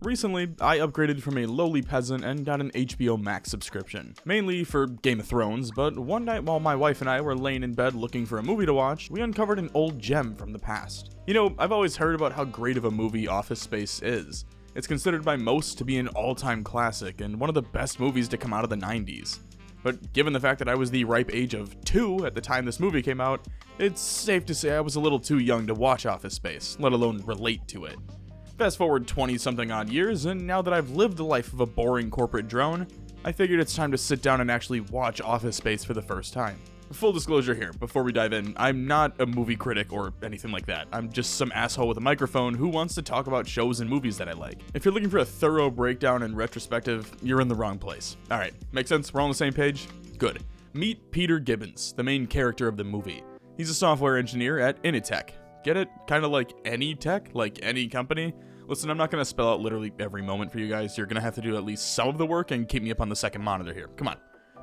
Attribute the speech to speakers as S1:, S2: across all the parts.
S1: Recently, I upgraded from a lowly peasant and got an HBO Max subscription, mainly for Game of Thrones, but one night while my wife and I were laying in bed looking for a movie to watch, we uncovered an old gem from the past. You know, I've always heard about how great of a movie Office Space is. It's considered by most to be an all-time classic and one of the best movies to come out of the 90s. But given the fact that I was the ripe age of 2 at the time this movie came out, it's safe to say I was a little too young to watch Office Space, let alone relate to it. Fast forward 20-something odd years, and now that I've lived the life of a boring corporate drone, I figured it's time to sit down and actually watch Office Space for the first time. Full disclosure here, before we dive in, I'm not a movie critic or anything like that. I'm just some asshole with a microphone who wants to talk about shows and movies that I like. If you're looking for a thorough breakdown and retrospective, you're in the wrong place. Alright, make sense? We're all on the same page? Good. Meet Peter Gibbons, the main character of the movie. He's a software engineer at Initech. Get it? Kinda like any tech? Like any company? Listen, I'm not going to spell out literally every moment for you guys. You're going to have to do at least some of the work and keep me up on the second monitor here. Come on.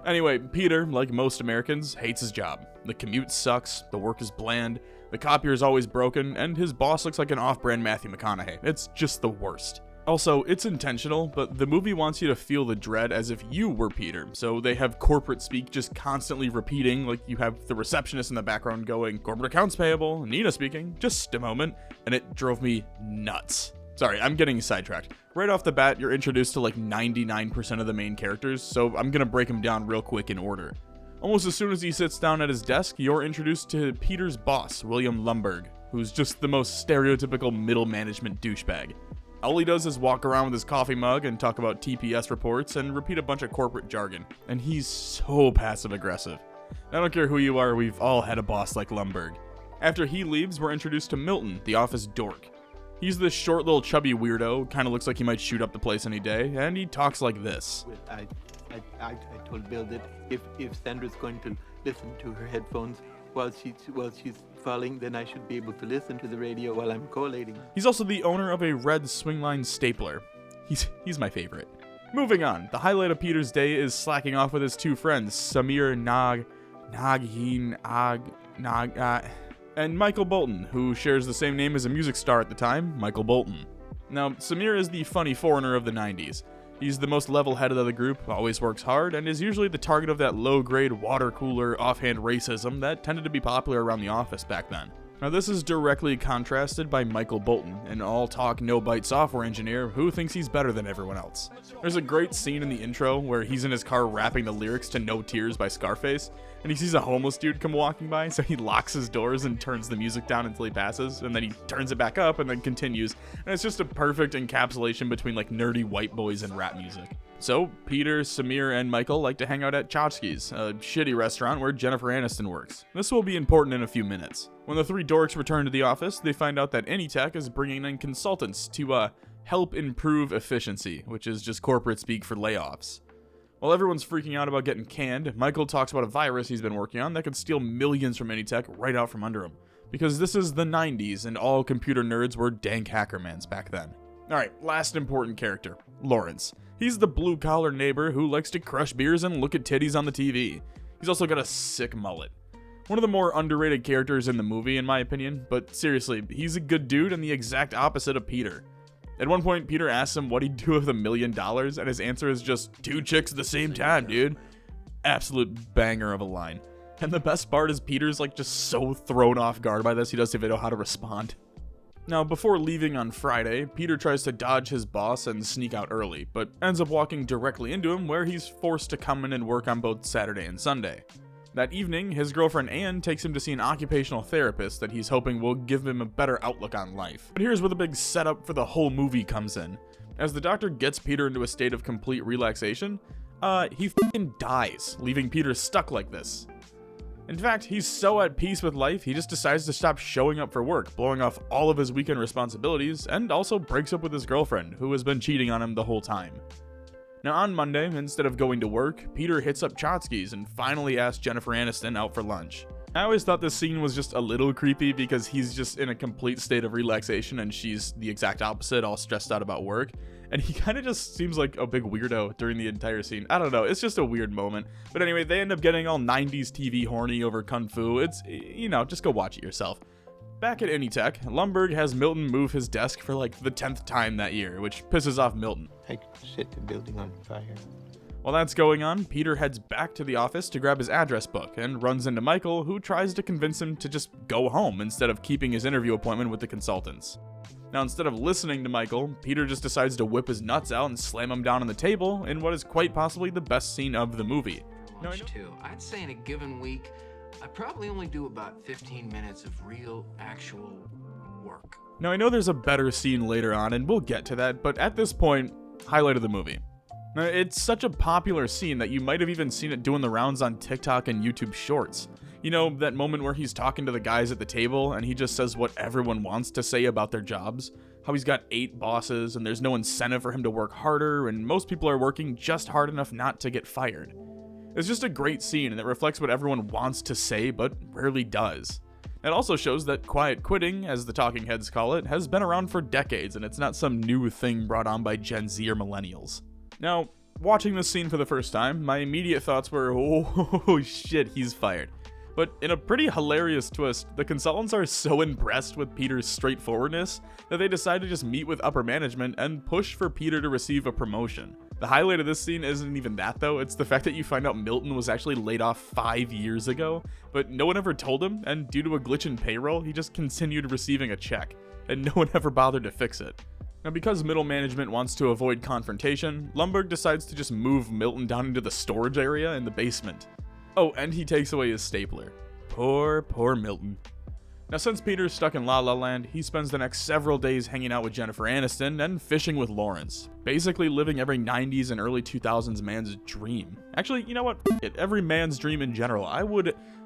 S1: Anyway, Peter, like most Americans, hates his job. The commute sucks, the work is bland, the copier is always broken, and his boss looks like an off-brand Matthew McConaughey. It's just the worst. Also, it's intentional, but the movie wants you to feel the dread as if you were Peter, so they have corporate speak just constantly repeating, like you have the receptionist in the background going, "Corporate accounts payable, Nina speaking, just a moment," and it drove me nuts. Sorry, I'm getting sidetracked. Right off the bat, you're introduced to like 99% of the main characters, so I'm gonna break them down real quick in order. Almost as soon as he sits down at his desk, you're introduced to Peter's boss, William Lumberg, who's just the most stereotypical middle management douchebag. All he does is walk around with his coffee mug and talk about TPS reports and repeat a bunch of corporate jargon, and he's so passive-aggressive. I don't care who you are, we've all had a boss like Lumberg. After he leaves, we're introduced to Milton, the office dork. He's this short little chubby weirdo, kind of looks like he might shoot up the place any day, and he talks like this.
S2: I told Bill that if Sandra's going to listen to her headphones while she's falling, then I should be able to listen to the radio while I'm collating.
S1: He's also the owner of a red swingline stapler. He's my favorite. Moving on, the highlight of Peter's day is slacking off with his two friends, Samir and Michael Bolton, who shares the same name as a music star at the time, Michael Bolton. Now, Samir is the funny foreigner of the 90s. He's the most level-headed of the group, always works hard, and is usually the target of that low-grade, water-cooler, offhand racism that tended to be popular around the office back then. Now, this is directly contrasted by Michael Bolton, an all-talk, no-bite software engineer who thinks he's better than everyone else. There's a great scene in the intro where he's in his car rapping the lyrics to No Tears by Scarface, and he sees a homeless dude come walking by, so he locks his doors and turns the music down until he passes, and then he turns it back up and then continues, and it's just a perfect encapsulation between like nerdy white boys and rap music. So, Peter, Samir, and Michael like to hang out at Chotchkie's, a shitty restaurant where Jennifer Aniston works. This will be important in a few minutes. When the three dorks return to the office, they find out that Anytech is bringing in consultants to, help improve efficiency, which is just corporate speak for layoffs. While everyone's freaking out about getting canned, Michael talks about a virus he's been working on that could steal millions from Anytech right out from under him. Because this is the 90s, and all computer nerds were dank hackermans back then. Alright, last important character, Lawrence. He's the blue-collar neighbor who likes to crush beers and look at titties on the TV. He's also got a sick mullet. One of the more underrated characters in the movie, in my opinion, but seriously, he's a good dude and the exact opposite of Peter. At one point, Peter asks him what he'd do with $1 million, and his answer is just, 2 chicks at the same time, dude. Absolute banger of a line. And the best part is Peter's like just so thrown off guard by this, he doesn't even know how to respond. Now, before leaving on Friday, Peter tries to dodge his boss and sneak out early, but ends up walking directly into him where he's forced to come in and work on both Saturday and Sunday. That evening, his girlfriend Anne takes him to see an occupational therapist that he's hoping will give him a better outlook on life. But here's where the big setup for the whole movie comes in. As the doctor gets Peter into a state of complete relaxation, he f***ing dies, leaving Peter stuck like this. In fact, he's so at peace with life, he just decides to stop showing up for work, blowing off all of his weekend responsibilities, and also breaks up with his girlfriend, who has been cheating on him the whole time. Now on Monday, instead of going to work, Peter hits up Chotchkie's and finally asks Jennifer Aniston out for lunch. I always thought this scene was just a little creepy because he's just in a complete state of relaxation and she's the exact opposite, all stressed out about work. And he kind of just seems like a big weirdo during the entire scene. I don't know, it's just a weird moment. But anyway, they end up getting all 90s TV horny over Kung Fu. It's, you know, just go watch it yourself. Back at Anytech, Lumberg has Milton move his desk for like the 10th time that year, which pisses off Milton.
S2: I could set the building on fire.
S1: While that's going on, Peter heads back to the office to grab his address book and runs into Michael, who tries to convince him to just go home instead of keeping his interview appointment with the consultants. Now, instead of listening to Michael, Peter just decides to whip his nuts out and slam him down on the table in what is quite possibly the best scene of the movie.
S3: I'd say in a given week, I probably only do about 15 minutes of real, actual work.
S1: Now, I know there's a better scene later on, and we'll get to that, but at this point, highlight of the movie. Now, it's such a popular scene that you might have even seen it doing the rounds on TikTok and YouTube Shorts. You know, that moment where he's talking to the guys at the table, and he just says what everyone wants to say about their jobs. How he's got 8 bosses, and there's no incentive for him to work harder, and most people are working just hard enough not to get fired. It's just a great scene, and it reflects what everyone wants to say, but rarely does. It also shows that quiet quitting, as the talking heads call it, has been around for decades, and it's not some new thing brought on by Gen Z or millennials. Now, watching this scene for the first time, my immediate thoughts were, oh shit, he's fired. But in a pretty hilarious twist, the consultants are so impressed with Peter's straightforwardness that they decide to just meet with upper management and push for Peter to receive a promotion. The highlight of this scene isn't even that though, it's the fact that you find out Milton was actually laid off 5 years ago, but no one ever told him, and due to a glitch in payroll, he just continued receiving a check, and no one ever bothered to fix it. Now, because middle management wants to avoid confrontation, Lumberg decides to just move Milton down into the storage area in the basement. Oh, and he takes away his stapler. Poor Milton. Now, since Peter's stuck in La La Land, he spends the next several days hanging out with Jennifer Aniston and fishing with Lawrence, basically living every 90s and early 2000s man's dream. Actually, you know what? F it, every man's dream in general.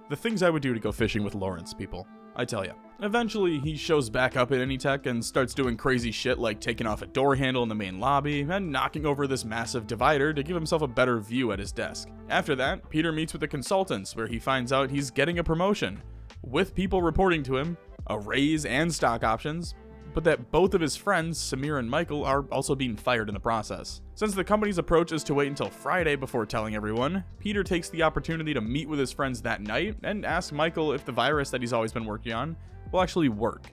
S1: The things I would do to go fishing with Lawrence, people. I tell ya. Eventually, he shows back up at Anytech and starts doing crazy shit like taking off a door handle in the main lobby and knocking over this massive divider to give himself a better view at his desk. After that, Peter meets with the consultants where he finds out he's getting a promotion, with people reporting to him, a raise and stock options, but that both of his friends, Samir and Michael, are also being fired in the process. Since the company's approach is to wait until Friday before telling everyone, Peter takes the opportunity to meet with his friends that night and asks Michael if the virus that he's always been working on will actually work.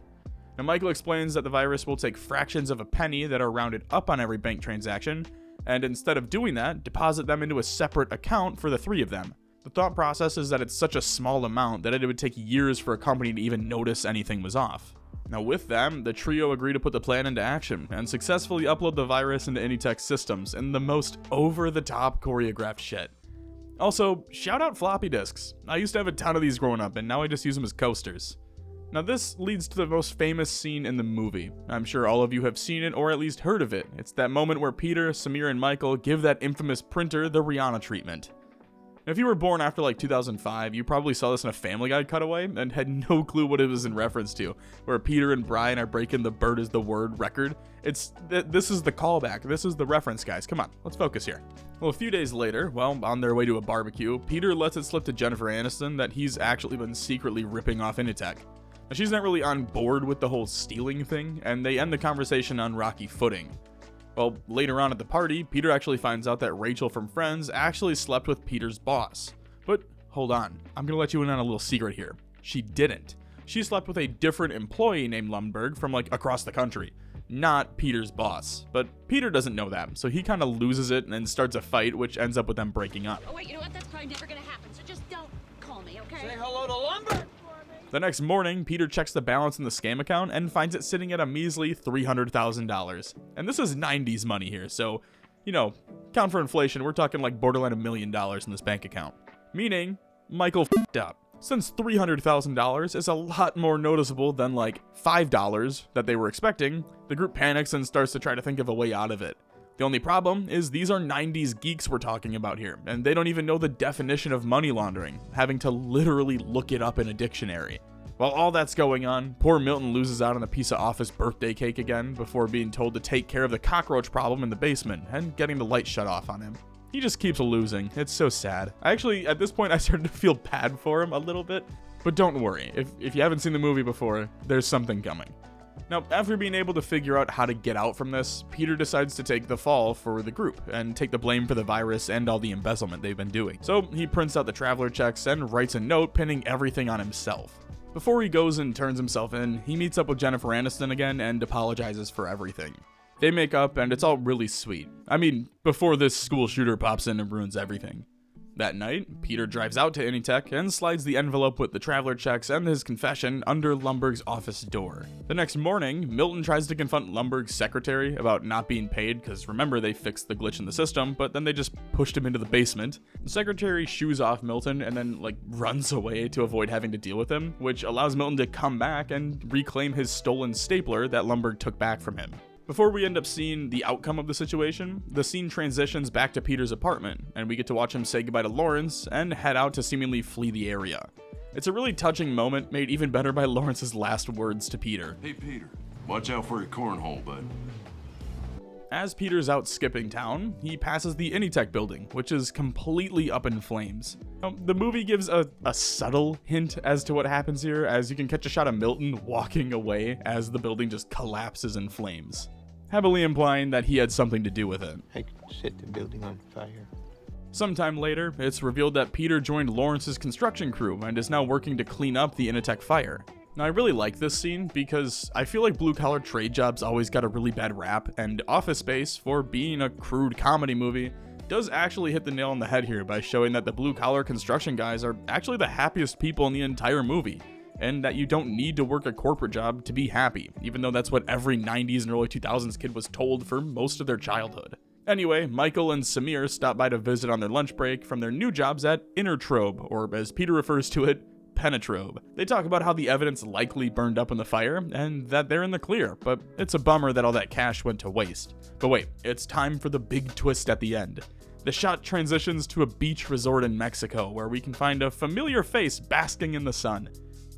S1: Now, Michael explains that the virus will take fractions of a penny that are rounded up on every bank transaction, and instead of doing that, deposit them into a separate account for the 3 of them. The thought process is that it's such a small amount that it would take years for a company to even notice anything was off. Now, with them, the trio agree to put the plan into action and successfully upload the virus into Anytech systems in the most over-the-top choreographed shit. Also, shout out floppy disks. I used to have a ton of these growing up, and now I just use them as coasters. Now, this leads to the most famous scene in the movie. I'm sure all of you have seen it or at least heard of it. It's that moment where Peter, Samir, and Michael give that infamous printer the Rihanna treatment. If you were born after like 2005, you probably saw this in a Family Guy cutaway and had no clue what it was in reference to, where Peter and Brian are breaking the bird is the word record. This is the callback. This is the reference, guys. Come on, let's focus here. Well, a few days later, on their way to a barbecue, Peter lets it slip to Jennifer Aniston that he's actually been secretly ripping off Anytech. Now, she's not really on board with the whole stealing thing, and they end the conversation on rocky footing. Well, later on at the party, Peter actually finds out that Rachel from Friends actually slept with Peter's boss. But hold on, I'm gonna let you in on a little secret here. She didn't. She slept with a different employee named Lumberg from like across the country, not Peter's boss. But Peter doesn't know that, so he kind of loses it and starts a fight, which ends up with them breaking up.
S4: Oh wait, you know what? That's probably never gonna happen, so just don't call me, okay?
S3: Say hello to Lumberg!
S1: The next morning, Peter checks the balance in the scam account and finds it sitting at a measly $300,000. And this is 90s money here, so, count for inflation, we're talking like borderline $1 million in this bank account. Meaning, Michael f***ed up. Since $300,000 is a lot more noticeable than like $5 that they were expecting, the group panics and starts to try to think of a way out of it. The only problem is these are 90s geeks we're talking about here, and they don't even know the definition of money laundering, having to literally look it up in a dictionary. While all that's going on, poor Milton loses out on a piece of office birthday cake again before being told to take care of the cockroach problem in the basement and getting the light shut off on him. He just keeps losing. It's so sad. At this point, I started to feel bad for him a little bit, but don't worry. If you haven't seen the movie before, there's something coming. Now, after being able to figure out how to get out from this, Peter decides to take the fall for the group and take the blame for the virus and all the embezzlement they've been doing. So he prints out the traveler checks and writes a note pinning everything on himself. Before he goes and turns himself in, he meets up with Jennifer Aniston again and apologizes for everything. They make up and it's all really sweet. I mean, before this school shooter pops in and ruins everything. That night, Peter drives out to Initech and slides the envelope with the traveler checks and his confession under Lumberg's office door. The next morning, Milton tries to confront Lumberg's secretary about not being paid, because remember they fixed the glitch in the system, but then they just pushed him into the basement. The secretary shoos off Milton and then runs away to avoid having to deal with him, which allows Milton to come back and reclaim his stolen stapler that Lumberg took back from him. Before we end up seeing the outcome of the situation, the scene transitions back to Peter's apartment, and we get to watch him say goodbye to Lawrence and head out to seemingly flee the area. It's a really touching moment, made even better by Lawrence's last words to Peter.
S5: Hey Peter, watch out for your cornhole, bud.
S1: As Peter's out skipping town, he passes the Initech building, which is completely up in flames. The movie gives a subtle hint as to what happens here, as you can catch a shot of Milton walking away as the building just collapses in flames, heavily implying that he had something to do with it.
S2: I could set the building on fire.
S1: Sometime later, it's revealed that Peter joined Lawrence's construction crew and is now working to clean up the Initech fire. Now, I really like this scene because I feel like blue-collar trade jobs always got a really bad rap, and Office Space, for being a crude comedy movie, does actually hit the nail on the head here by showing that the blue-collar construction guys are actually the happiest people in the entire movie, and that you don't need to work a corporate job to be happy, even though that's what every 90s and early 2000s kid was told for most of their childhood. Anyway, Michael and Samir stop by to visit on their lunch break from their new jobs at Intertrobe, or as Peter refers to it, Penetrobe. They talk about how the evidence likely burned up in the fire, and that they're in the clear, but it's a bummer that all that cash went to waste. But wait, it's time for the big twist at the end. The shot transitions to a beach resort in Mexico, where we can find a familiar face basking in the sun.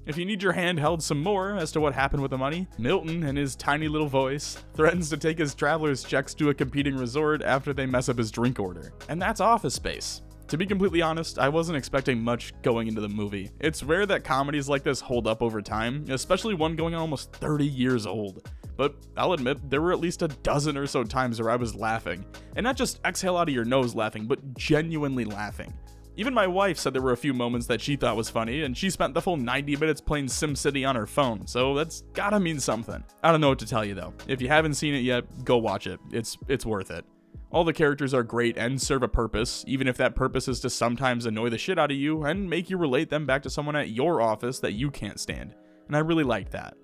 S1: If you need your hand held some more as to what happened with the money, Milton, in his tiny little voice, threatens to take his traveler's checks to a competing resort after they mess up his drink order. And that's Office Space. To be completely honest, I wasn't expecting much going into the movie. It's rare that comedies like this hold up over time, especially one going on almost 30 years old. But I'll admit, there were at least a dozen or so times where I was laughing. And not just exhale out of your nose laughing, but genuinely laughing. Even my wife said there were a few moments that she thought was funny, and she spent the full 90 minutes playing SimCity on her phone, so that's gotta mean something. I don't know what to tell you though. If you haven't seen it yet, go watch it. It's worth it. All the characters are great and serve a purpose, even if that purpose is to sometimes annoy the shit out of you and make you relate them back to someone at your office that you can't stand. And I really like that.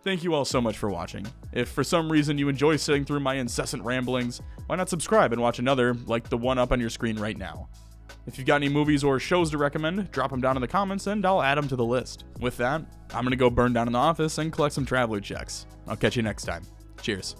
S1: Thank you all so much for watching. If for some reason you enjoy sitting through my incessant ramblings, why not subscribe and watch another like the one up on your screen right now? If you've got any movies or shows to recommend, drop them down in the comments and I'll add them to the list. With that, I'm gonna go burn down in the office and collect some traveler checks. I'll catch you next time. Cheers.